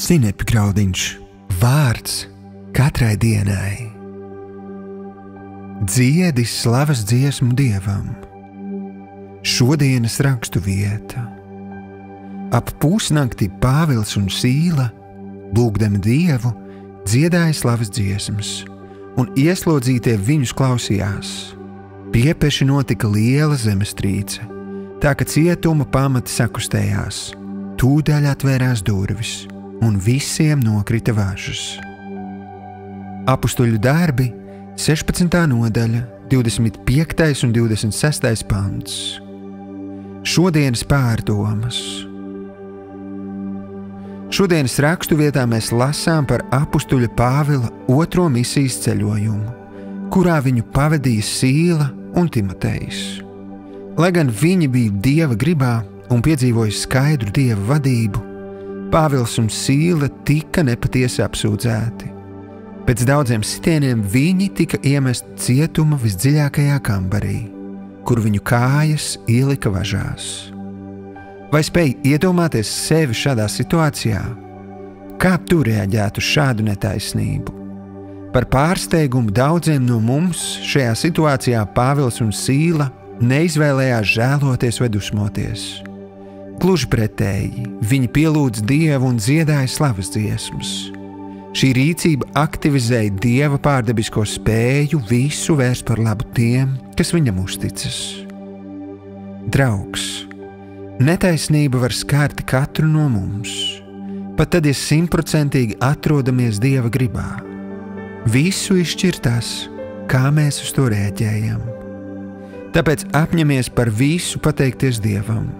Zinepi graudiņš, vārds katrai dienai. Dziedi slavas dziesmu Dievam. Šodienas rakstu vieta. Ap pusnakti Pāvils un Sīla, lūgdami Dievu, dziedāja slavas dziesmas, un ieslodzītie viņus klausījās. Piepeši notika liela zemestrīce, tā ka cietuma pamati sakustējās, tūdaļ atvērās durvis, un visiem nokrita važas. Apustuļu darbi, 16. nodaļa, 25. un 26. pants. Šodienas pārdomas. Šodienas rakstuvietā mēs lasām par apustuļa Pāvila 2. misijas ceļojumu, kurā viņu pavadīja Sīla un Timotejs. Lai gan viņi bija Dieva gribā un piedzīvoja skaidru Dieva vadību, Pāvils un Sīla tika nepatiesi apsūdzēti. Pēc daudziem sitieniem viņi tika iemesti cietuma visdziļākajā kambarī, kur viņu kājas ielika važās. Vai spēj iedomāties sevi šādā situācijā? Kā tu reaģētu uz šādu netaisnību? Par pārsteigumu daudziem no mums šajā situācijā Pāvils un Sīla neizvēlējās žēloties vai dusmoties. Gluži pretēji, viņi pielūdza Dievu un dziedāja slavas dziesmas. Šī rīcība aktivizēja Dieva pārdabisko spēju visu vērst par labu tiem, kas viņam uzticas. Draugs, netaisnība var skart katru no mums, pat tad, ja 100% atrodamies Dieva gribā. Visu izšķir tas, kā mēs uz to reaģējam. Tāpēc apņemies par visu pateikties Dievam.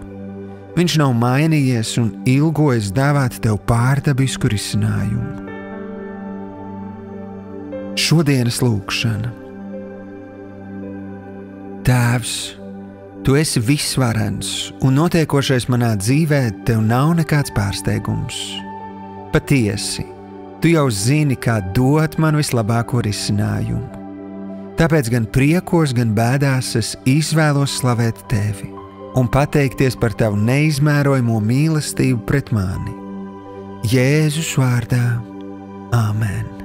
Viņš nav mainījies un ilgojas dāvāt tev pārdabisku risinājumu. Šodienas lūkšana. Tēvs, tu esi visvarens un notiekošais manā dzīvē tev nav nekāds pārsteigums. Patiesi, tu jau zini, kā dot man vislabāko risinājumu. Tāpēc gan priekos, gan bēdās es izvēlos slavēt tevi un pateikties par tavu neizmērojamo mīlestību pret mani. Jēzus vārdā. Āmen.